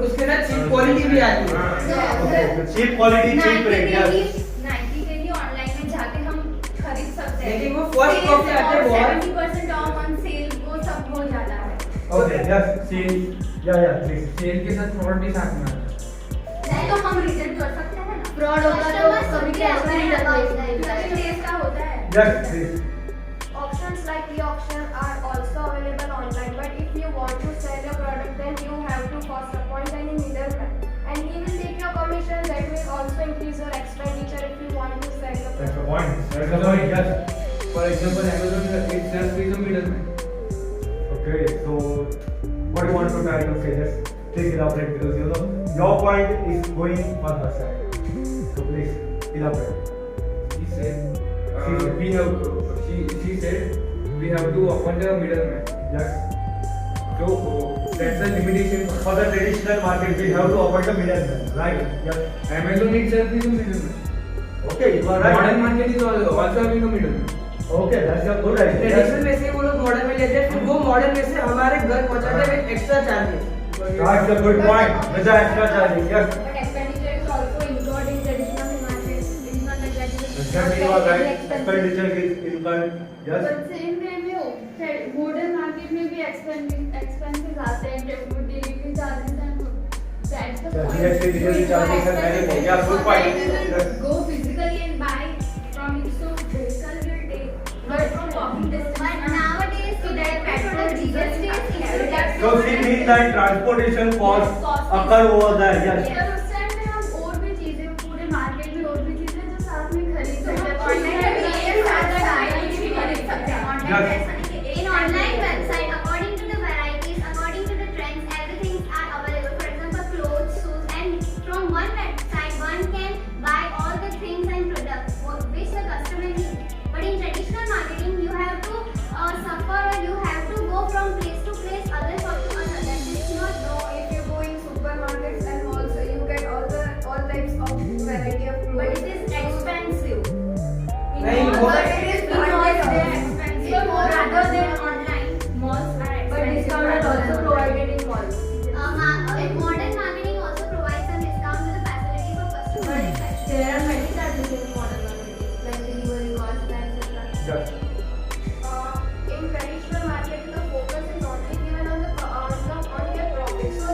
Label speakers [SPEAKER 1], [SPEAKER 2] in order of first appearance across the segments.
[SPEAKER 1] उसके साथ cheap quality भी आती है।
[SPEAKER 2] Okay, cheap quality cheap rate.
[SPEAKER 3] Nike के लिए ऑनलाइन में जाके हम खरीद सकते हैं,
[SPEAKER 1] लेकिन वो फर्स्ट कॉपी आते हैं बहुत
[SPEAKER 3] 70% ऑफ ऑन सेल, वो सब हो जाता है।
[SPEAKER 2] ओके, यस, सेल, या प्लीज।
[SPEAKER 4] सेल के साथ फ्रॉड भी साथ में आता है।
[SPEAKER 3] नहीं तो हम रिटर्न कर सकते हैं ना,
[SPEAKER 5] फ्रॉड होता है तो कभी कैश में नहीं
[SPEAKER 3] लेकिन
[SPEAKER 5] लगता है।
[SPEAKER 3] टेस्ट का होता है।
[SPEAKER 2] Yes, please.
[SPEAKER 6] Options like e-auction are also available online, but if you want to sell your product, then you have to first appoint any middleman, and he will take your commission. That will also increase your expenditure if you want to sell your
[SPEAKER 2] That's the
[SPEAKER 6] product.
[SPEAKER 2] point. That's the point. Yes.
[SPEAKER 4] For example, Amazon itself is a middleman.
[SPEAKER 2] Okay, so what do you want to try to say? Just please elaborate because you know your point is going on her side. So please elaborate.
[SPEAKER 4] He said, she said we have to appoint a middleman.
[SPEAKER 2] Yes.
[SPEAKER 4] So that's the limitation.
[SPEAKER 2] For the traditional market, we have to appoint a middleman, right? Yes.
[SPEAKER 4] Amazon itself is a middleman.
[SPEAKER 2] Okay, you are right.
[SPEAKER 4] Modern market is also having a middleman.
[SPEAKER 2] Okay, that's a good idea.
[SPEAKER 1] Traditional में से वो लोग modern में लेते हैं, फिर वो modern में से हमारे घर पहुंचाते हैं with extra charges.
[SPEAKER 2] That's a good point. With the extra charges, yes.
[SPEAKER 3] But expenditure is also incurred in traditional market. It is not like that.
[SPEAKER 2] Exactly, you are right. Expenditure is incurred. Yes.
[SPEAKER 5] But same way में modern market में भी expenses आते हैं, delivery charges and that's the
[SPEAKER 2] GST delivery charges and everything. Yeah, good point. Yes.
[SPEAKER 3] Go physically and buy from it, so vehicle will take. But from walking distance.
[SPEAKER 5] But nowadays
[SPEAKER 3] so that petrol, diesel,
[SPEAKER 2] So she means that transportation cost occur over there. Yes.
[SPEAKER 5] पर उस time में हम और भी चीजें पूरे market में और भी चीजें जो साथ में खरीद सकते हैं।
[SPEAKER 3] ऑनलाइन में ये सारा आइटम्स भी खरीद सकते हैं।
[SPEAKER 2] Yes.
[SPEAKER 5] In online website, according to the varieties, according to the trends, everything are available. For example, clothes, shoes, and from one website, one can buy all the things and products which the customer needs. But in traditional marketing, you have to suffer or you have to go from place to place, other shop to another.
[SPEAKER 6] It's not no. If you go in supermarkets and malls, you get all types of variety of clothes.
[SPEAKER 3] But it is expensive.
[SPEAKER 1] नहीं,
[SPEAKER 3] In
[SPEAKER 1] वो-
[SPEAKER 3] malls, it is because they are expensive rather than online. Malls are expensive.
[SPEAKER 6] But discount is also provided in malls.
[SPEAKER 5] Modern marketing also provides some discount to the facility for customers.
[SPEAKER 3] There are many charges in modern marketing, like delivery cost, etc.
[SPEAKER 2] Yes.
[SPEAKER 6] In traditional marketing, the focus is only given on their profit, so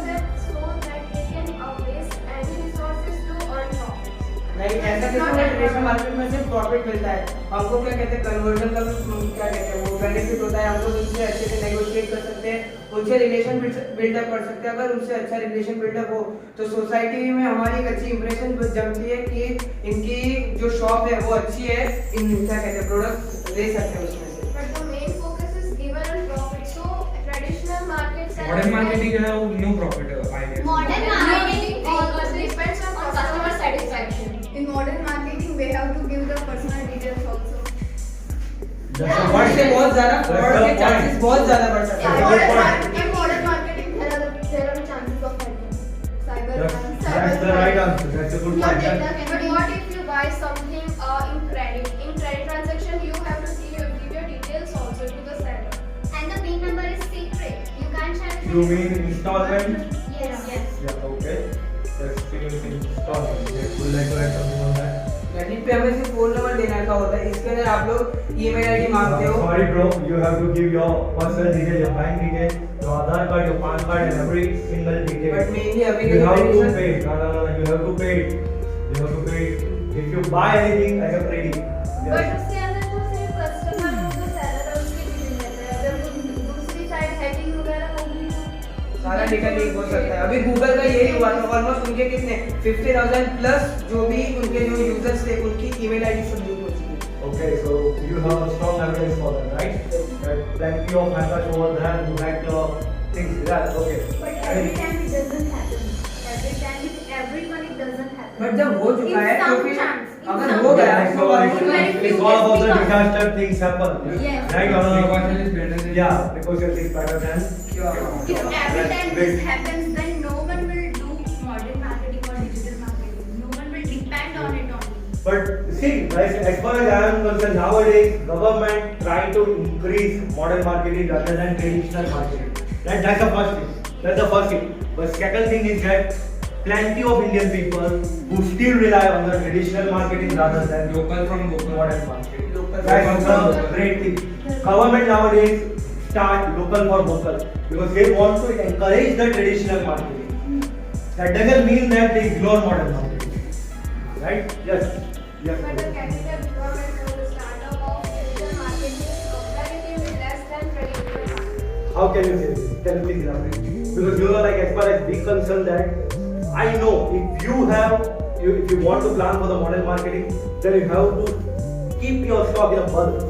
[SPEAKER 6] that they can waste any resources to earn profits.
[SPEAKER 1] नहीं, ऐसा नहीं है। Traditional market में सिर्फ profit मिलता है। हमको क्या कहते हैं, कन्वर्जन का क्या कहते हैं, वो बेनिफिट होता है। हम लोग उनसे अच्छे से नेगोशिएट कर सकते हैं, उनसे रिलेशन बिल्डअप कर सकते हैं। अगर उनसे अच्छा रिलेशन बिल्डअप हो तो सोसाइटी में हमारी एक अच्छी इंप्रेशन जमती है कि इनकी जो शॉप है वो अच्छी है, इन क्या कहते हैं प्रोडक्ट ले सकते हैं उसमें से।
[SPEAKER 6] But the main focus is given on profit. So traditional markets and
[SPEAKER 4] Modern marketing have no profit, I guess.
[SPEAKER 5] Modern marketing
[SPEAKER 6] also depends on
[SPEAKER 3] Customer satisfaction.
[SPEAKER 6] In modern marketing, they have to give the personal details also.
[SPEAKER 2] That's the
[SPEAKER 1] fraud से
[SPEAKER 2] point.
[SPEAKER 1] बहुत ज्यादा
[SPEAKER 2] That's
[SPEAKER 1] fraud
[SPEAKER 2] the
[SPEAKER 1] के
[SPEAKER 2] point.
[SPEAKER 1] Chances बहुत ज्यादा बढ़ सकते
[SPEAKER 2] Yeah,
[SPEAKER 1] हैं।
[SPEAKER 2] good point.
[SPEAKER 6] In modern marketing, there are chances of hacking, cyber
[SPEAKER 2] Yes.
[SPEAKER 6] crimes,
[SPEAKER 2] That's the right answer. That's a good point. Yes.
[SPEAKER 6] But what if you buy something in credit? In credit transaction, you have to give your details also to the seller.
[SPEAKER 5] and the PIN number is secret. You can't share it.
[SPEAKER 2] You mean installment?
[SPEAKER 5] Yes.
[SPEAKER 2] Yeah, okay. That's installment. Yes, would you like to add something on that?
[SPEAKER 1] Credit पे हमें सिर्फ phone number देना का होता है। इसके अंदर आप लोग ईमेल आईडी मांगते हो।
[SPEAKER 2] Sorry bro, you have to give your personal detail, your bank detail, your Aadhaar card, your PAN card and every single detail.
[SPEAKER 1] But mainly अभी
[SPEAKER 2] You have to
[SPEAKER 1] traditional-
[SPEAKER 2] pay. No, you have to pay. You have to pay. If you buy anything as a credit.
[SPEAKER 5] But
[SPEAKER 2] Yes.
[SPEAKER 5] उसके अंदर तो सिर्फ customer और जो seller है उसके detail रहते हैं। अगर दूसरी साइड हैकिंग वगैरह होगी तो
[SPEAKER 1] सारा डेटा लीक हो सकता है। अभी गूगल का यही हुआ था, ऑलमोस्ट उनके कितने 50,000 प्लस जो भी उनके जो यूजर्स थे उनकी ईमेल आईडी सब लीक हो चुकी है।
[SPEAKER 2] Okay, so you have a strong evidence for that, right? That plenty of hackers over there who hack your things. Yeah, okay.
[SPEAKER 5] But every time it doesn't happen. Every time with everyone it doesn't happen.
[SPEAKER 1] But जब हो चुका है
[SPEAKER 5] In
[SPEAKER 1] तो
[SPEAKER 5] some
[SPEAKER 1] फिर
[SPEAKER 5] chance, in
[SPEAKER 1] अगर
[SPEAKER 5] some
[SPEAKER 1] हो गया
[SPEAKER 5] chance.
[SPEAKER 1] है तो
[SPEAKER 5] Very
[SPEAKER 2] It's
[SPEAKER 5] few
[SPEAKER 2] all about the
[SPEAKER 5] cases
[SPEAKER 2] disaster things happen.
[SPEAKER 5] Yes.
[SPEAKER 2] Right or not?
[SPEAKER 4] Precaution is better than
[SPEAKER 2] Yeah, precaution is better than.
[SPEAKER 5] If every time this happens, then no one will do modern marketing or digital marketing. No one will depend on it only.
[SPEAKER 2] But see, as far as I am concerned, nowadays government try to increase modern marketing rather than traditional marketing. That's the first thing. But second thing is that plenty of Indian people who still rely on the traditional marketing rather than
[SPEAKER 4] Local from local.
[SPEAKER 2] modern marketing.
[SPEAKER 1] Local
[SPEAKER 2] That's
[SPEAKER 1] from
[SPEAKER 2] one
[SPEAKER 1] local.
[SPEAKER 2] great thing. Government nowadays start local for vocal because they want to encourage the traditional marketing. That doesn't mean that they ignore modern marketing. Right? Yes. Yes.
[SPEAKER 6] But the capital requirement for the startup of digital marketing is comparatively less than traditional marketing.
[SPEAKER 2] How can you say this? Can you please elaborate? Because you are like as far as we concerned that I know if you want to plan for the modern marketing, then you have to keep your stock in a bulk.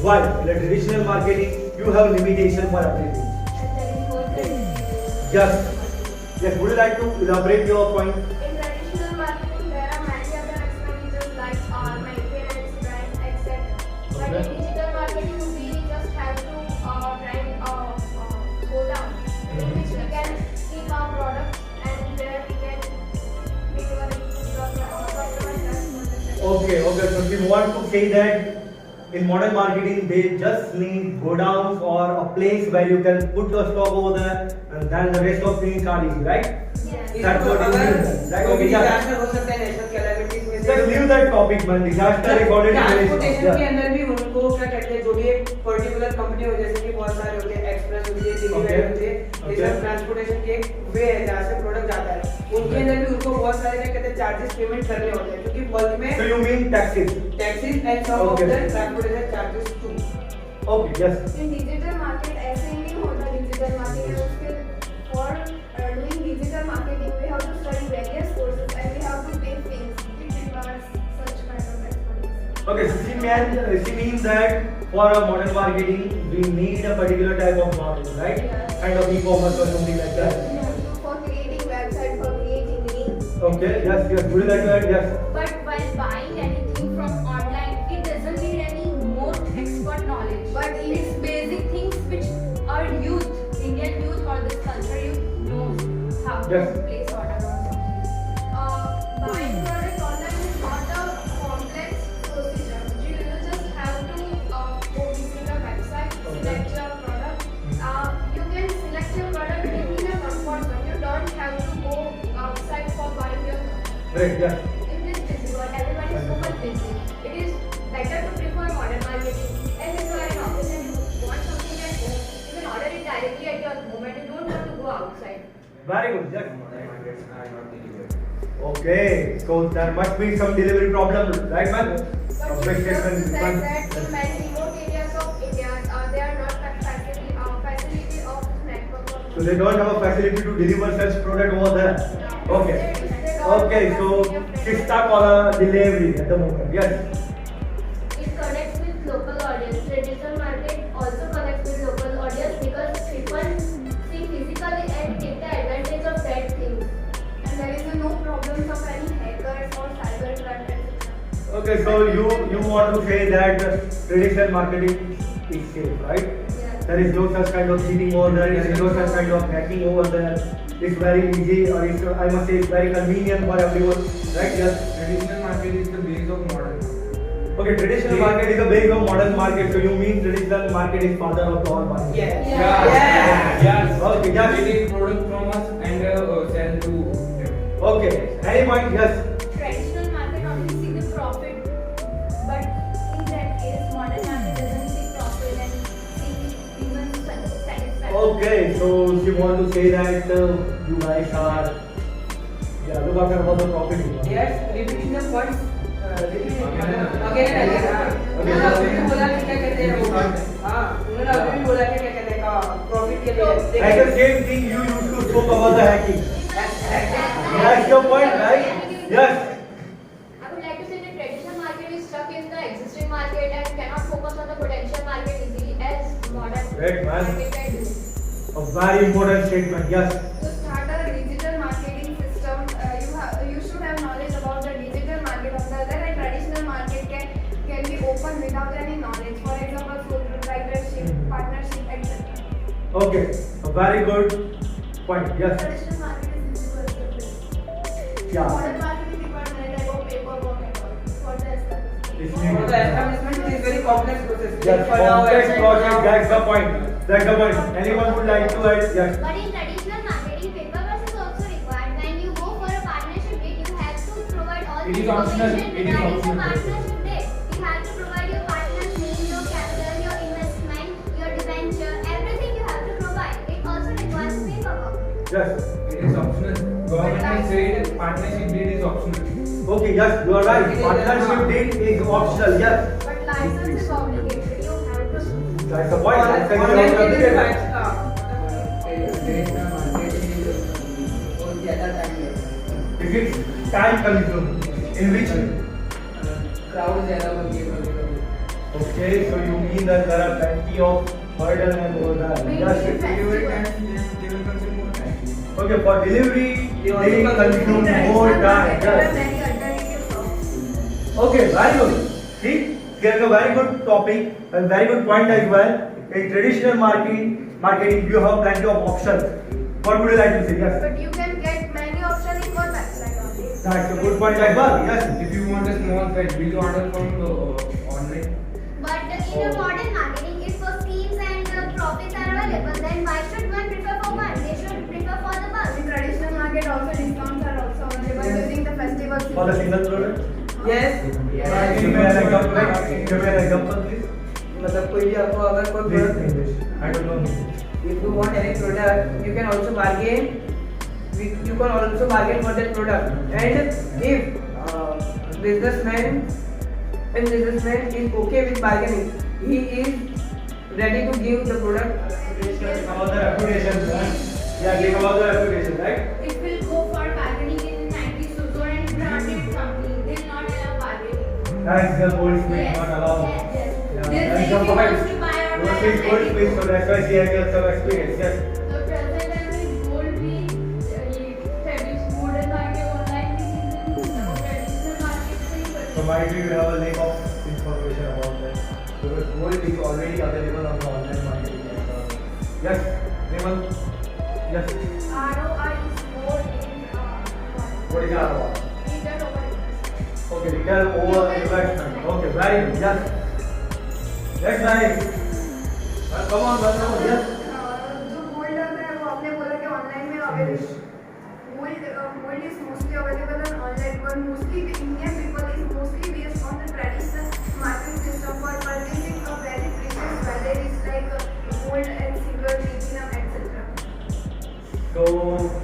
[SPEAKER 2] While in the traditional marketing, you have limitation for everything.
[SPEAKER 6] And there is more tradition.
[SPEAKER 2] Yes. Would you like to elaborate your point?
[SPEAKER 6] In traditional marketing, there are many other expenditures like maintenance, rent, etc. But in digital marketing, we just have to go down, in which we can keep our products and there we can deliver it to the customer.
[SPEAKER 2] Okay. So we want to say that in modern marketing, they just need godowns or a place where you can put your stock over there, and then the rest of things are easy, right?
[SPEAKER 6] Yes.
[SPEAKER 2] That's what you mean, right?
[SPEAKER 1] कोई
[SPEAKER 2] Okay,
[SPEAKER 1] भी
[SPEAKER 2] yeah.
[SPEAKER 1] disaster हो सकता है national calamities में
[SPEAKER 2] Just leave that topic, man. Disaster is already
[SPEAKER 1] transportation के
[SPEAKER 2] finished.
[SPEAKER 1] अंदर भी उनको क्या कहते हैं जो भी एक पर्टिकुलर कंपनी हो जैसे कि बहुत सारे होते हैं एक्सप्रेस होती है दिल्ली
[SPEAKER 2] Okay.
[SPEAKER 1] रेल होती है ये
[SPEAKER 2] Okay.
[SPEAKER 1] सब ट्रांसपोर्टेशन के एक वे है जहाँ से प्रोडक्ट जाता है उनके
[SPEAKER 2] Okay.
[SPEAKER 1] अंदर भी उनको बहुत सारे क्या कहते हैं चार्जेस पेमेंट करने होते हैं क्योंकि बल्क में
[SPEAKER 2] So you mean taxes?
[SPEAKER 1] Taxes and sum of
[SPEAKER 2] Okay.
[SPEAKER 1] The transportation charges too
[SPEAKER 2] Okay, yes.
[SPEAKER 6] In digital market ऐसे ही नहीं होता digital marketing उसके for doing digital marketing we have to study various courses and we have to pay fees. It requires such kind of expertise.
[SPEAKER 2] Okay, so she means that for a modern marketing, we need a particular type of marketing, right?
[SPEAKER 6] Yes.
[SPEAKER 2] Kind of e-commerce or something like that.
[SPEAKER 6] For creating website, for creating links.
[SPEAKER 2] Okay, yes. Would you like to add? Yes.
[SPEAKER 3] But while buying anything from online, it doesn't need any more expert knowledge.
[SPEAKER 6] But
[SPEAKER 3] It's basic things which our youth, Indian youth or this culture youth knows how to
[SPEAKER 2] Yes.
[SPEAKER 3] place order or something.
[SPEAKER 6] Buying product online is not a complex procedure. You just have to go visit a website, select your product. You can select your product within a comfort zone. You don't have to go outside for buying your product.
[SPEAKER 2] Great, yes.
[SPEAKER 3] In this busy world, everyone is so much busy. It is better to prefer modern marketing. And if you are in office and you want something at home, you can order it directly at your home and you don't have to go outside.
[SPEAKER 2] Very good, yes.
[SPEAKER 4] Modern markets are not delivered.
[SPEAKER 2] Okay, so there must be some delivery problem, right, man?
[SPEAKER 6] But
[SPEAKER 2] A
[SPEAKER 6] you
[SPEAKER 2] big
[SPEAKER 6] just
[SPEAKER 2] statement,
[SPEAKER 6] said
[SPEAKER 2] man.
[SPEAKER 6] that in many remote areas of India, they are not that facility of network.
[SPEAKER 2] So they don't have a facility to deliver such product over there. Okay. Okay, so she's stuck on a delivery at the moment. Yes.
[SPEAKER 3] It connects with local audience. Traditional market also connects with local audience because people see physically and take the advantage of that thing.
[SPEAKER 6] And there is no problems of any hackers or cyber crime, etc.
[SPEAKER 2] Okay, so you want to say that traditional marketing is safe, right?
[SPEAKER 6] Yes.
[SPEAKER 2] There is no such kind of cheating over there. There is no such kind of hacking over there. It's very easy, or it's, I must say, it's very convenient for everyone, right? Yes.
[SPEAKER 4] Traditional market is the base of modern market.
[SPEAKER 2] Okay, traditional market is the base of modern market. So you mean traditional market is father of all market?
[SPEAKER 1] Yes.
[SPEAKER 3] Yeah.
[SPEAKER 4] Yes.
[SPEAKER 2] Okay,
[SPEAKER 4] They
[SPEAKER 2] yes.
[SPEAKER 4] take product from us and sell to them.
[SPEAKER 2] Okay. Any point? Yes.
[SPEAKER 3] Traditional market only see the profit, but in that case, modern market doesn't see profit and see human satisfaction.
[SPEAKER 2] Okay, so she want to say that you guys are look after about the profit.
[SPEAKER 1] Yes, repeating the points. Again
[SPEAKER 2] Okay.
[SPEAKER 1] उन्होंने अभी भी बोला कि क्या कहते हैं वो हाँ उन्होंने अभी भी बोला कि क्या कहते हैं प्रॉफिट के लिए
[SPEAKER 2] Like the same thing you used to talk about the hacking. That's your point, right? Yes.
[SPEAKER 3] I would like to say that traditional market is stuck in the existing market and cannot focus on the potential market easily as modern
[SPEAKER 2] Great, man.
[SPEAKER 3] market can do.
[SPEAKER 2] A very important statement. Yes.
[SPEAKER 6] To start a digital marketing system, you should have knowledge about the digital market. On the other hand, traditional market can be open without any knowledge. For example, proprietorship, partnership, etc.
[SPEAKER 2] Okay. A very good point. Yes.
[SPEAKER 6] Traditional market is easy.
[SPEAKER 2] Yeah.
[SPEAKER 6] Modern market requires many type of paperwork and all for the establishment.
[SPEAKER 2] It's
[SPEAKER 1] So
[SPEAKER 2] needed.
[SPEAKER 1] the establishment is very complex process.
[SPEAKER 2] Yes.
[SPEAKER 1] For now,
[SPEAKER 2] Complex
[SPEAKER 1] as-
[SPEAKER 2] project. That's the point. That's the point. Anyone would like to add? Yes.
[SPEAKER 5] But in traditional marketing, the
[SPEAKER 4] It is optional.
[SPEAKER 5] information
[SPEAKER 4] It is
[SPEAKER 5] regarding the
[SPEAKER 4] optional.
[SPEAKER 5] partnership date. You have to provide your partner's name, your capital, your investment, your debenture, everything you have to provide. It also requires paperwork.
[SPEAKER 2] Yes.
[SPEAKER 4] It is optional. Government has said partnership deed is optional.
[SPEAKER 2] Okay, yes, you are right. Partnership deed is optional, yes.
[SPEAKER 6] But license is obligatory. You have to.
[SPEAKER 2] That's the point. License is
[SPEAKER 1] online के लिए
[SPEAKER 2] obligatory.
[SPEAKER 1] Fax का बहुत ज्यादा time लगता
[SPEAKER 2] If it's time consuming, in which way?
[SPEAKER 1] है crowd ज्यादा बनती है कभी-कभी
[SPEAKER 2] Okay, so you mean that there are plenty of hurdles and all that. Yes.
[SPEAKER 4] Delivery time, they will consume more time.
[SPEAKER 2] Okay, for delivery,
[SPEAKER 1] They also
[SPEAKER 2] they consume more time.
[SPEAKER 6] There are
[SPEAKER 2] Yes.
[SPEAKER 6] many alternative options.
[SPEAKER 2] Okay, very good. See, here's a very good topic and very good point as well. In traditional marketing, you have plenty of options. What would you like to say? Yes.
[SPEAKER 6] But you can get many options in one website only.
[SPEAKER 2] That's a good point as well. Yes.
[SPEAKER 4] If you want a small size, will you order from the online?
[SPEAKER 5] But in a modern marketing, if for schemes and profits are available, then why should one prefer for one? They should prefer for the bulk.
[SPEAKER 6] In traditional market also discounts are also available during the festival
[SPEAKER 2] For the
[SPEAKER 6] season.
[SPEAKER 2] single product.
[SPEAKER 1] Yes
[SPEAKER 2] Give me an example. Give me an example, please.
[SPEAKER 1] मतलब कोई भी आपको अगर कोई
[SPEAKER 2] Please,
[SPEAKER 1] product
[SPEAKER 2] English. I don't know.
[SPEAKER 1] if you want any product you can also bargain you can also bargain for that product and if businessman is okay with bargaining he is ready to give the product
[SPEAKER 2] About the reputation, right? Yeah, think about the reputation, right?
[SPEAKER 3] It will go for bargaining in Nike, Suzo and branded company. They will not allow bargaining.
[SPEAKER 2] Thanks, the Goldsmith
[SPEAKER 3] Yes,
[SPEAKER 2] not allowed.
[SPEAKER 3] yes, yes.
[SPEAKER 2] Yeah,
[SPEAKER 3] They'll
[SPEAKER 2] that's
[SPEAKER 3] say
[SPEAKER 2] the
[SPEAKER 3] if you
[SPEAKER 2] point.
[SPEAKER 3] want to buy online,
[SPEAKER 2] Goldsmith,
[SPEAKER 3] Nike.
[SPEAKER 2] Goldsmith, so that's why she has some experience. Yes.
[SPEAKER 3] The present time is gold being traditional modern market online thing is traditional market thing.
[SPEAKER 2] So might be you have a lack of information about that. Because gold is already available on the online market. Yes, Nemal. Yes.
[SPEAKER 6] ROI is more in
[SPEAKER 2] What is ROI?
[SPEAKER 6] return over investment.
[SPEAKER 2] Okay, return over investment. Okay, very good. Yes. Yes, nice. Come on, come on. Yes.
[SPEAKER 6] जो gold है वो आपने बोला कि online में available gold is mostly available on online but mostly the Indian people is mostly based on the traditional market system for purchasing a very precious jewelry like gold and silver, platinum, etc.
[SPEAKER 2] So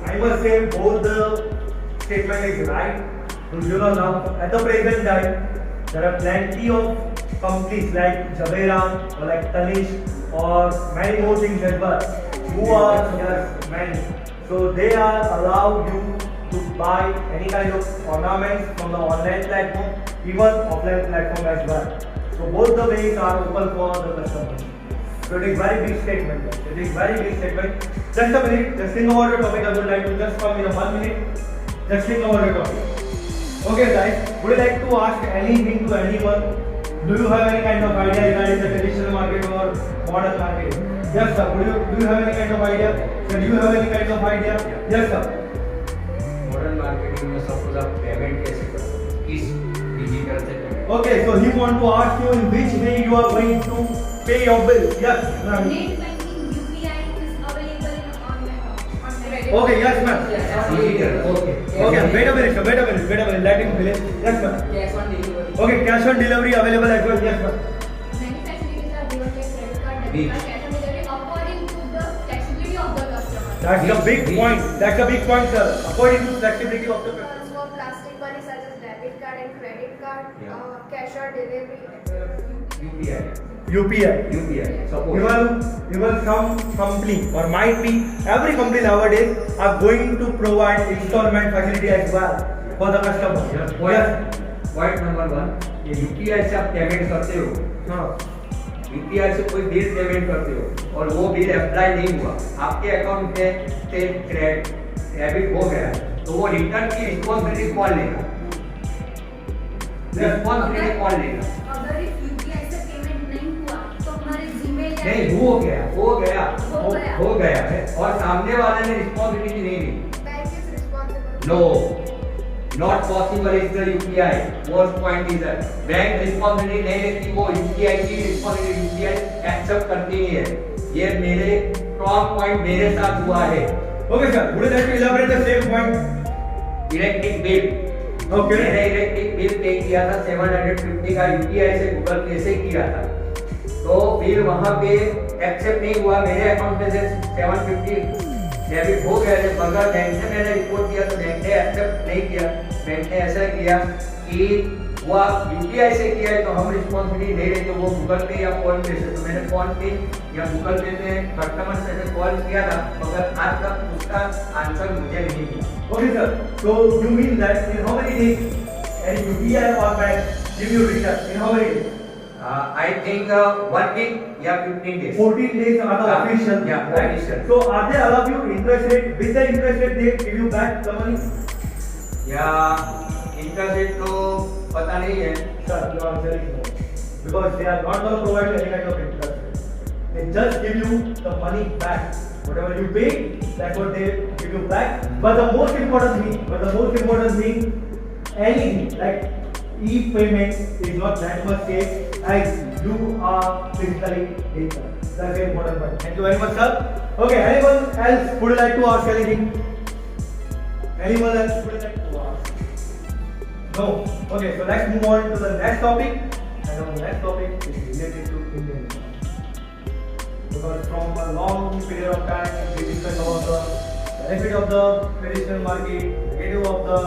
[SPEAKER 2] I must say both the statement is right. So you know now at the present time there are plenty of companies like Javera or like Tanish or many more things as well who are just many. So they are allowed you to buy any kind of ornaments from the online platform, even offline platform as well. So both the ways are open for the customers. So it is very big statement. It is very big statement. Just a minute. Just think about the topic. I would like to just come in a 1 minute. Just think about the topic. Okay, guys. Would you like to ask anything to anyone? Do you have any kind of idea regarding the traditional market or modern market? Yes, sir. Do you have any kind of idea? Sir, do you have any kind of idea? Yes, sir.
[SPEAKER 7] Modern marketing में suppose आप payment कैसे करोगे किस digital से payment
[SPEAKER 2] Okay, so he want to ask you in which way you are going to pay your bill. Yes, ma'am.
[SPEAKER 3] Net banking UPI is available in online.
[SPEAKER 2] Okay, yes, ma'am.
[SPEAKER 7] Digital okay
[SPEAKER 2] Okay, wait a minute, sir. Wait a minute. Let him finish. Yes, ma'am.
[SPEAKER 1] Cash on delivery
[SPEAKER 2] Okay, cash on delivery available as well. Yes, ma'am.
[SPEAKER 3] Many facilities are given like credit card, debit
[SPEAKER 7] Big.
[SPEAKER 3] card, cash on delivery according to the flexibility of the customer.
[SPEAKER 2] That's the big point. That's the big point, sir. According to flexibility of the customer.
[SPEAKER 6] For plastic money such as debit card and credit card,
[SPEAKER 7] Yeah.
[SPEAKER 6] cash or delivery, etc.
[SPEAKER 7] UPI
[SPEAKER 2] UPI.
[SPEAKER 7] UPI suppose
[SPEAKER 2] Even some company or might be every company nowadays are going to provide installment facility as well for the customer. Yes.
[SPEAKER 7] Point number 1 ये UPI से आप payment करते हो
[SPEAKER 2] हाँ.
[SPEAKER 7] UPI से कोई bill payment करते हो और वो बिल अप्लाई नहीं हुआ आपके अकाउंट पे से क्रेडिट हो गया तो वो रिटर्न की रिस्पॉन्सिबिलिटी कौन लेगा रिस्पॉन्सिबिलिटी कौन लेगा
[SPEAKER 3] अगर इस UPI से पेमेंट नहीं हुआ तो हमारे Gmail या
[SPEAKER 7] नहीं हो गया हो गया है और सामने वाले ने रिस्पॉन्सिबिलिटी नहीं ली
[SPEAKER 6] Bank is responsible.
[SPEAKER 7] No not possible is the UPI worst point is that bank responsibility नहीं लेती वो यूपीआई की रिस्पॉन्सिबिलिटी यूपीआई एक्सेप्ट करती नहीं है ये मेरे स्ट्रॉन्ग पॉइंट मेरे साथ हुआ है
[SPEAKER 2] Okay, sir. Would you like to elaborate the same point?
[SPEAKER 7] Electric bill
[SPEAKER 2] Okay.
[SPEAKER 7] मैंने इलेक्ट्रिक बिल पे किया था 750 का यूपीआई से गूगल पे से किया था, तो फिर वहाँ पे एक्सेप्ट नहीं हुआ, मेरे अकाउंट में से 750 डेबिट हो गया थे, मगर बैंक से मैंने रिपोर्ट किया तो बैंक ने एक्सेप्ट नहीं किया। बैंक ने ऐसा किया कि वो आप यूपीआई से किया है तो हम रिस्पॉन्सिबिलिटी नहीं लेते, वो गूगल पे या फोन पे से। तो मैंने फोन पे या गूगल पे पे कस्टमर से कॉल किया था, मगर आज तक उसका आंसर मुझे नहीं मिला।
[SPEAKER 2] Okay, sir. So you mean that in how many days any UPI or bank give you return? In how many days?
[SPEAKER 7] I think 1 week या 15 days.
[SPEAKER 2] 14 days are the official.
[SPEAKER 7] Yeah,
[SPEAKER 2] right?
[SPEAKER 7] official.
[SPEAKER 2] So are they allow you interest rate? With the interest rate they give you back the money?
[SPEAKER 7] या interest rate तो पता नहीं है।
[SPEAKER 2] Sir, your answer is no. Because they are not going to provide you any kind of interest rate. They just give you the money back. Whatever you pay, that's what they give you back. But the most important thing, anything like e-payment is not that much safe as you are physically there. That's the important point. Thank you very much, sir. Okay, anyone else would you like to ask anything? Anyone else would you like to ask? No. Okay, so let's move on to the next topic. And the next topic is related to Indian economy. Because from a long period of time we discussed about the benefit of the traditional market, negative of the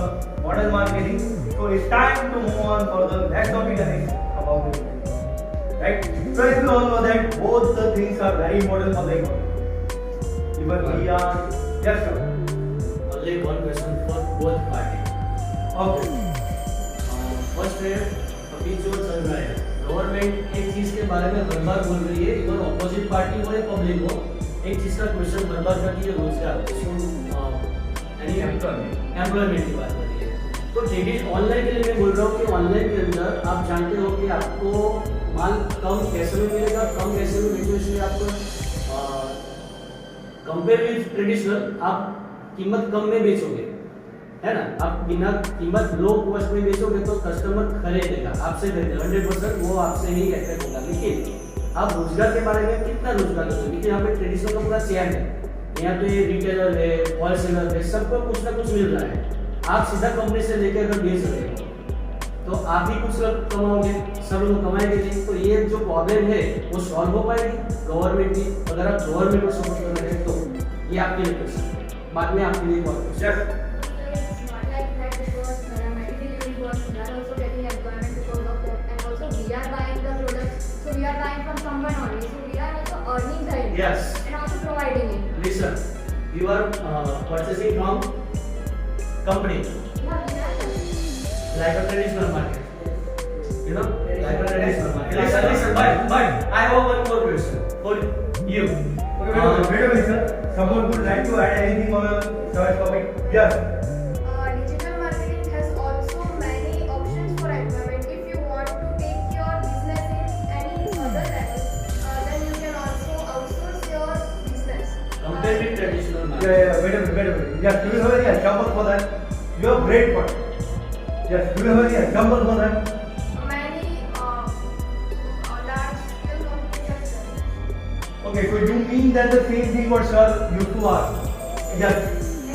[SPEAKER 2] modern marketing. So it's time to move on for the next topic, and it's about the Indian economy. Right? So as we all know that both the things are very important for the economy. Even we are, yes sir.
[SPEAKER 8] Only one question for both parties.
[SPEAKER 2] Okay.
[SPEAKER 8] First है, अभी जो चल रहा है, government एक चीज के बारे में हर बार बोल रही है, इवन ऑपोजिट पार्टी हो या पब्लिक हो, एक चीज का क्वेश्चन हर बार करती है, रोजगार, यानी एम्प्लॉयमेंट की बात कर रही है। तो डेली ऑनलाइन के लिए मैं बोल रहा हूँ कि ऑनलाइन के अंदर आप जानते हो कि आपको माल कम पैसे में मिलेगा, कम पैसे में बेचो, इसलिए आपको कंपेयर विद ट्रेडिशनल आप कीमत कम में बेचोगे, है ना। आप बिना कीमत लो कॉस्ट में बेचोगे तो कस्टमर खरीदेगा, आपसे खरीदेगा 100%, वो आपसे ही अट्रैक्ट होगा। लेकिन आप रोजगार के बारे में कितना रोजगार दोगे, क्योंकि यहाँ पे ट्रेडिशनल का पूरा चेन है, यहाँ पे रिटेलर है, होलसेलर है, सबको कुछ ना कुछ मिल रहा है। आप सीधा कंपनी से लेकर अगर बेच रहे हो तो आप ही कुछ कमाओगे, सब लोग कमाएंगे नहीं। तो ये जो प्रॉब्लम है वो सॉल्व हो पाएगी गवर्नमेंट की, अगर आप गवर्नमेंट को सपोर्ट कर रहे हैं तो। ये आपके लिए क्वेश्चन है, बाद में आपके लिए call question.
[SPEAKER 3] It's not like that because paramedical workers are also getting employment because of that, and also we are buying the products, so we are buying from someone only, so we are also earning the income.
[SPEAKER 8] Yes.
[SPEAKER 3] And also providing it.
[SPEAKER 8] Listen, you are purchasing from company
[SPEAKER 3] Yeah, we are.
[SPEAKER 8] like a traditional market, you know, like a traditional market.
[SPEAKER 2] Listen,
[SPEAKER 8] Listen, but I have one more question for you.
[SPEAKER 2] Okay, wait a minute, sir. Someone would like to add anything on the topic? Yes.
[SPEAKER 6] Digital marketing has also many options for employment. If you want to take your business in any other level, then you can also outsource your business.
[SPEAKER 8] Compare with traditional
[SPEAKER 2] Yeah,
[SPEAKER 8] market.
[SPEAKER 2] yeah, wait a minute. Yes, do you have any example for that? You have great point. Yes, do you have any example for that?
[SPEAKER 6] Many large scale companies have done this.
[SPEAKER 2] Okay, so you mean that the same thing what sir used to ask? Yes.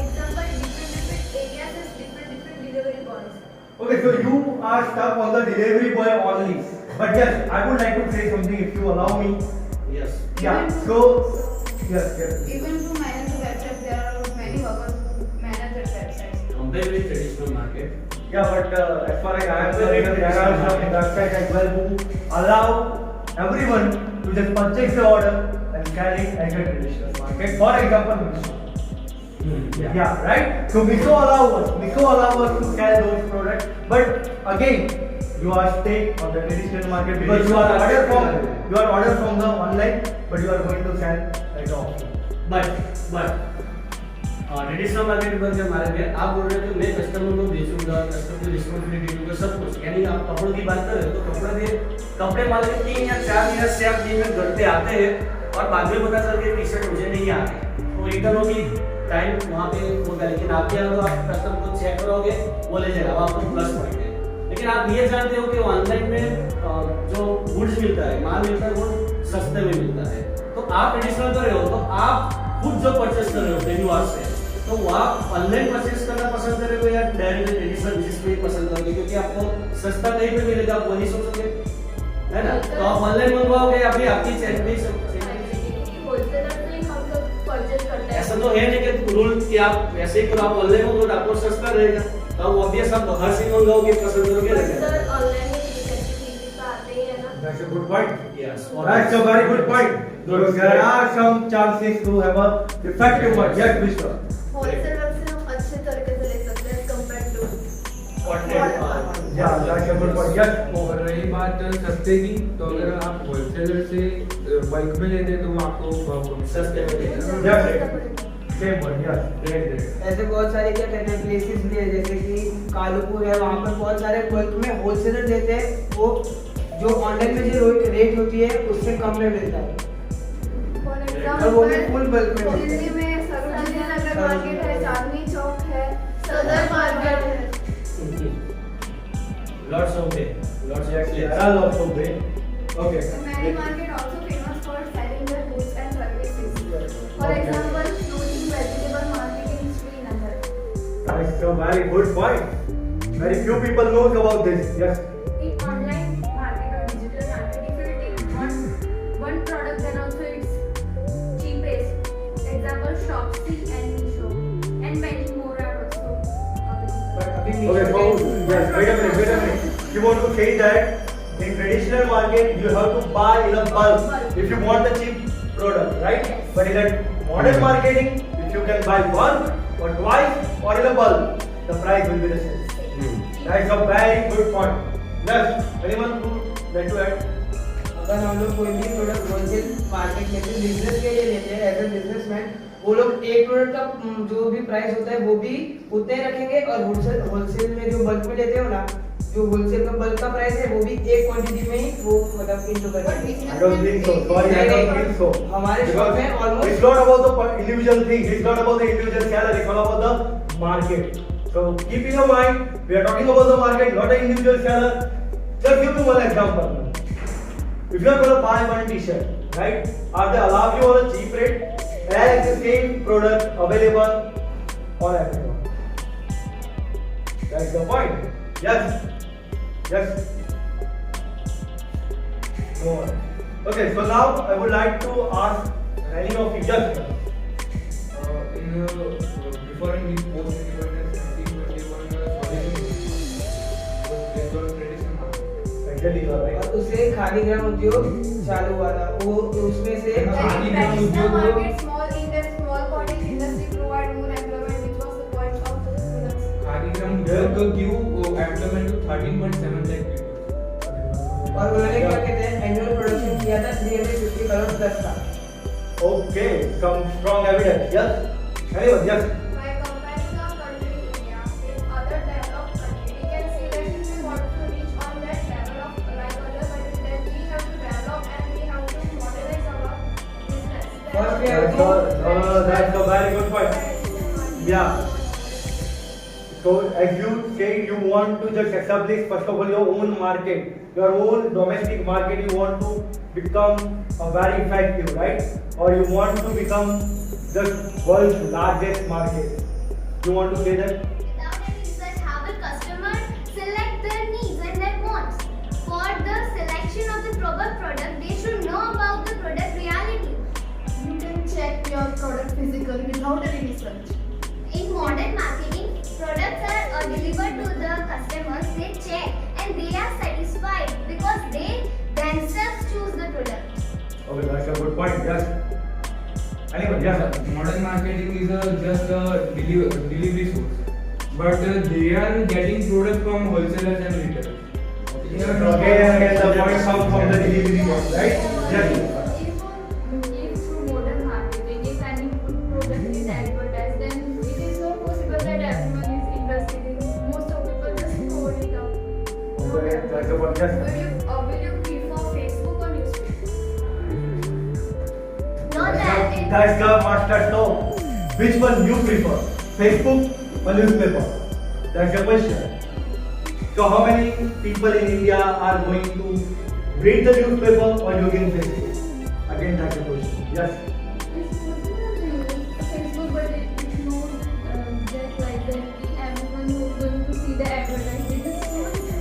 [SPEAKER 6] Example, different areas has different delivery boys.
[SPEAKER 2] Okay, so you are stuck on the delivery boy only. But yes, I would like to say something if you allow me.
[SPEAKER 8] Yes.
[SPEAKER 2] Yeah, so yes.
[SPEAKER 9] Even to manage the website, there are many workers who manage the websites.
[SPEAKER 8] Compare with traditional market.
[SPEAKER 2] Yeah, but as far as I am concerned, there are some websites as well who allow everyone to just purchase the order and sell it at a traditional market. For example, Meesho. Yeah, right? So Meesho allow us to sell those products, but again, you are staying on the traditional market because you are ordered from the online, but you are going to sell like offline.
[SPEAKER 8] But traditional market पर जब हमारे में आप बोल रहे थे मैं customer को बेचूंगा, कस्टमर को रिस्पॉन्सिबिलिटी दूंगा, सब कुछ, यानी आप कपड़ों की बात कर रहे हो तो कपड़े मान लीजिए 3 या 4 दिन या 7 दिन में घर पे आते हैं और बाद में पता चल के टी शर्ट मुझे नहीं आ रही, तो रिटर्न होगी, टाइम वहाँ पे होगा। लेकिन आपके यहाँ तो आप कस्टमर को चेक करोगे, वो ले जाएगा, आपको प्लस पॉइंट है। लेकिन आप ये जानते हो कि ऑनलाइन में जो गुड्स मिलता है, माल मिलता है, वो सस्ते में मिलता है। तो आप ट्रेडिशनल कर रहे हो तो आप खुद जो परचेस कर रहे हो वेन्यूआर से, तो आप ऑनलाइन परचेस करना पसंद करेंगे या डायरेक्ट ट्रेडिशनल बिजनेस में पसंद क्योंकि आपको सस्ता कहीं पे मिलेगा आप वो नहीं सोचोगे, है ना? तो आप ऑनलाइन मंगवाओगे, अभी आपकी सैलरी
[SPEAKER 3] होलसेलर से ही हम लोग परचेज करते हैं।
[SPEAKER 8] ऐसा तो है नहीं कि रूल कि आप ऐसे ही करो, आप ऑनलाइन मंगवाओ तो आपको सस्ता रहेगा, तो आप ऑब्वियस आप बाहर से मंगाओगे, पसंद करोगे
[SPEAKER 3] पर
[SPEAKER 8] ना?
[SPEAKER 3] सर ऑनलाइन में ये ऐसी चीजें तो आते ही है ना।
[SPEAKER 2] That's a good point.
[SPEAKER 8] Yes.
[SPEAKER 2] That's a very good point. Because there are some chances to have a effective one. Yes, Mr.
[SPEAKER 9] Wholesaler से हम अच्छे तरीके से ले सकते हैं compare to
[SPEAKER 2] Yeah, that's a good point. Yes.
[SPEAKER 4] और रही बात सस्ते की, तो अगर आप होलसेलर से बल्क में लेते हैं तो वो आपको बहुत
[SPEAKER 8] सस्ते में देगा।
[SPEAKER 2] Yes. Same one. Yes.
[SPEAKER 4] Great.
[SPEAKER 1] ऐसे बहुत सारे क्या कहते हैं प्लेसेस भी है, जैसे कि कालूपुर है, वहाँ पर बहुत सारे बल्क में होलसेलर देते हैं, वो जो ऑनलाइन में जो रेट होती है उससे कम में मिलता है,
[SPEAKER 6] फॉर
[SPEAKER 1] और वो भी
[SPEAKER 6] एग्जांपल
[SPEAKER 1] फुल बल्क में मिलता
[SPEAKER 6] दिल्ली
[SPEAKER 1] है।
[SPEAKER 6] में सरोजिनी नगर मार्केट है, चांदनी चौक है, सदर मार्केट है।
[SPEAKER 8] Lots of way. Lots of
[SPEAKER 2] There
[SPEAKER 8] places.
[SPEAKER 2] are lots of ways. Okay.
[SPEAKER 6] Many market also famous for selling their goods and services. For example, floating vegetable market in Srinagar.
[SPEAKER 2] That's a very good point. Very few people knows about this. Yes.
[SPEAKER 3] In online market or digital market, if you take one product, then also it's cheapest. Example, Shopsy and Meesho, and many more are also available.
[SPEAKER 1] But अभी
[SPEAKER 2] Okay. So
[SPEAKER 1] Meesho
[SPEAKER 2] yes. Wait a minute. Wait a minute. You want to say that in traditional market you have to buy in a bulk if you want a cheap product, right?
[SPEAKER 3] Yes.
[SPEAKER 2] But in a modern marketing, if you can buy one or twice or in a bulk, the price will be the same. That's a very good point. Yes. Anyone who like to add?
[SPEAKER 1] अगर हम लोग कोई भी product wholesale market में से business के लिए लेते हैं, एज ए बिजनेसमैन, वो लोग एक प्रोडक्ट का जो भी प्राइस होता है वो भी उतने ही रखेंगे, और होलसेल में जो बल्क में लेते हो ना, जो होलसेल का बल्क का प्राइस है वो भी एक क्वांटिटी में ही वो मतलब इंटू करके।
[SPEAKER 2] I don't think so. Sorry, I don't think so.
[SPEAKER 1] हमारे शॉप में
[SPEAKER 2] Because
[SPEAKER 1] almost-
[SPEAKER 2] it's not about the individual thing. It's not about the individual seller. It's all about the market. So keep in your mind, we are talking about the market, not an individual seller. Just give me one example. If you are going to buy one T-shirt, right? Are they allow you on a cheap rate as the same product available on Amazon? That's the point. Yes. Yes. No one. Okay, so now I would like to ask any of you. Yes.
[SPEAKER 4] Before in the post independence 1921 was based on traditional market.
[SPEAKER 2] Exactly, you are right.
[SPEAKER 1] और उससे खादी ग्राम उद्योग चालू हुआ था, वो उसमें से
[SPEAKER 4] खादी ग्राम
[SPEAKER 6] Traditional
[SPEAKER 4] उद्योग को-
[SPEAKER 6] market, small Indian, small cottage industry provide more employment, which was the point of the products.
[SPEAKER 4] खादीग्राम उद्योग को give employment to 13.7 lakh people.
[SPEAKER 1] और उन्होंने क्या कहते हैं एनुअल प्रोडक्शन किया था 350 करोड़ प्लस का।
[SPEAKER 2] Okay, some strong evidence. Yes. Anyone? Yes.
[SPEAKER 6] By comparing our country India with other developed countries, we can see that if we want to reach on that level of like other countries, then we have to develop and we have to modernize our business.
[SPEAKER 1] First we have
[SPEAKER 2] That's a very good point. Yeah. So as you say, you want to just establish first of all your own market, your own domestic market. You want to become a very effective, right? Or you want to become the world's largest market. You want to say that?
[SPEAKER 5] Without any research, how will customers select their needs and their wants? For the selection of the proper product, they should know about the product reality.
[SPEAKER 9] You can check your product physically without any research.
[SPEAKER 5] In modern marketing, products are delivered to the customers, they check and they are satisfied because they themselves choose the product.
[SPEAKER 2] Okay, that's a good point. Yes. Anyone? Yes.
[SPEAKER 4] Modern marketing is just a delivery source, but they are getting product from wholesalers and retailers.
[SPEAKER 2] Again, the point comes from the delivery one, right? Yes.
[SPEAKER 3] If through modern marketing, if any product is advertised, then it is not possible that everyone is interested in. Most of people just scroll it up.
[SPEAKER 2] Okay, that's a point. Yes.
[SPEAKER 6] Will you prefer Facebook or newspaper?
[SPEAKER 5] Know that it
[SPEAKER 2] That's the master talk. Which one you prefer? Facebook or newspaper? That's the question. So how many people in India are going to read the newspaper or using Facebook? Again, that's the question. Yes.
[SPEAKER 3] It's possible to use Facebook, but it's not just like that. Everyone who is going to see the advertisement, just scroll it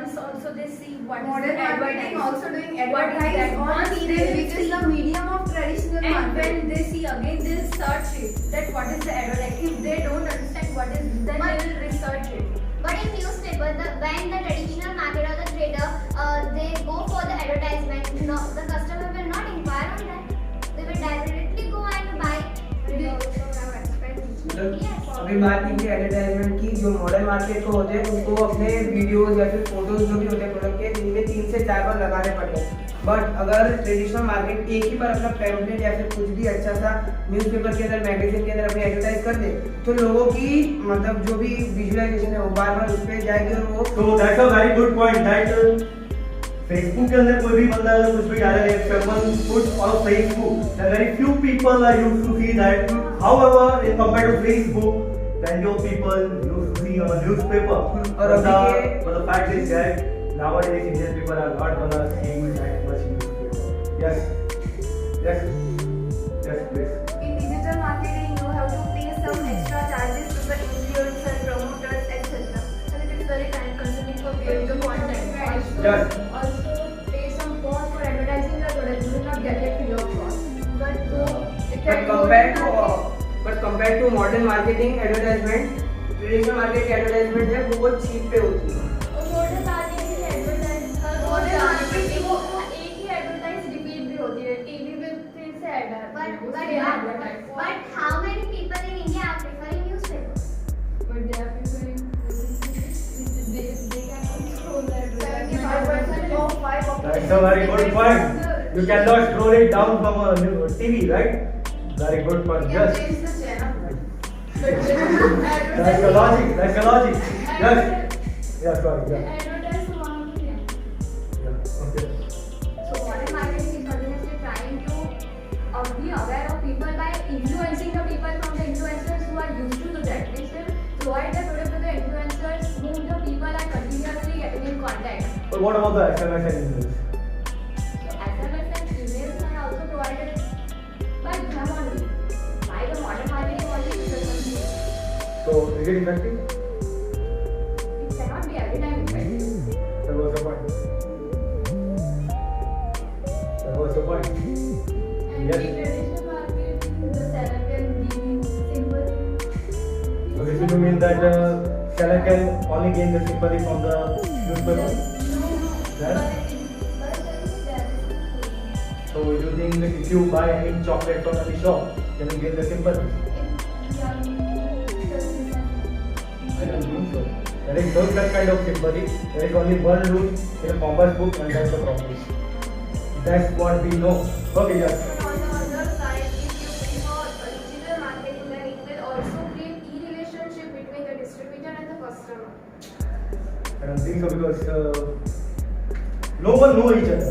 [SPEAKER 3] once also they see what is
[SPEAKER 9] Modern
[SPEAKER 3] the
[SPEAKER 9] marketing
[SPEAKER 3] advertising.
[SPEAKER 9] also doing
[SPEAKER 3] What is
[SPEAKER 9] advertising
[SPEAKER 3] that?
[SPEAKER 9] on
[SPEAKER 3] Once they
[SPEAKER 9] email, which
[SPEAKER 3] see-
[SPEAKER 9] is the medium of traditional
[SPEAKER 3] And
[SPEAKER 9] marketing.
[SPEAKER 3] when they see again, they'll search it. That what is the advertising. If they don't understand what is, then they will research it.
[SPEAKER 5] But in newspaper, when the traditional market or the trader, they go for the advertisement, no, the customer will not inquire on that. They will directly go and buy.
[SPEAKER 6] They also have expenses.
[SPEAKER 1] मतलब
[SPEAKER 5] Yes.
[SPEAKER 1] अभी बात की advertisement की, जो modern market को होते हैं उनको अपने वीडियोस या फिर फोटोज जो भी होते हैं प्रोडक्ट के, दिन में 3 से 4 बार लगाने पड़ते हैं। बट अगर ट्रेडिशनल मार्केट एक ही बार अपना पैम्पलेट या फिर कुछ भी अच्छा सा न्यूज़पेपर के अंदर, मैगजीन के अंदर अपनी एडवर्टाइज कर दे, तो लोगों की मतलब जो भी विजुअलाइजेशन है वो बार बार उस पर जाएगी और वो
[SPEAKER 2] So that's a very good point that Facebook के अंदर कोई भी बंदा अगर कुछ भी डाले, if someone puts on Facebook, then very few people are used to see that. However, in compared to Facebook, then your people used to see on a newspaper.
[SPEAKER 1] और अभी
[SPEAKER 2] But the fact is that nowadays Indian people are not gonna see that much newspaper. Yes, yes, yes, please.
[SPEAKER 9] In digital marketing, you have to pay some extra charges to the influencers, promoters, etc.
[SPEAKER 3] And it is very time consuming for creating the content.
[SPEAKER 2] Yes.
[SPEAKER 6] Also pay some cost for advertising the product. You will not get it free of cost.
[SPEAKER 1] But compare to modern marketing advertisement, traditional market की advertisement है वो बहुत cheap पे होती है।
[SPEAKER 3] Modern marketing की advertise
[SPEAKER 9] Modern marketing
[SPEAKER 3] वो एक ही एडवर्टाइज रिपीट भी होती है, टीवी पे फिर से ऐड आती है,
[SPEAKER 5] But how many people in India are preferring newspaper?
[SPEAKER 3] but they are preferring they can scroll the
[SPEAKER 9] 75% of 5 of
[SPEAKER 2] That's a very good point. You cannot scroll it down from a TV, right? Very good point.
[SPEAKER 9] You can
[SPEAKER 2] Yes.
[SPEAKER 9] change the channel.
[SPEAKER 2] That's the logic. That's the logic. Yes. Yeah, sorry. Yeah.
[SPEAKER 3] advertise one
[SPEAKER 2] Yeah. Okay.
[SPEAKER 3] So modern marketing is continuously trying to be aware of people by influencing the people from the influencers who are used to that. They will provide the product to the influencers whom the people are continuously getting in contact.
[SPEAKER 2] But what about the SMS and emails?
[SPEAKER 3] So SMS and emails are also provided by them only. By the modern marketing only it is only.
[SPEAKER 2] So is it effective?
[SPEAKER 3] It cannot be every time effective.
[SPEAKER 2] That was the point. That was the point.
[SPEAKER 3] And
[SPEAKER 2] Yes.
[SPEAKER 3] in traditional marketing, the seller can give you simple.
[SPEAKER 2] So this will mean that seller can only gain the sympathy from the newspaper. Then? So you think that if you buy any chocolate from any shop, can you gain the sympathy? I don't think so. There is no such kind of sympathy. There is only one rule in a commerce book, and that's the profit. That's what we know. Okay, yes.
[SPEAKER 6] But on the other side, if you prefer digital marketing, then it will also create e-relationship between the distributor and the customer.
[SPEAKER 2] I don't think so because no one knows each other.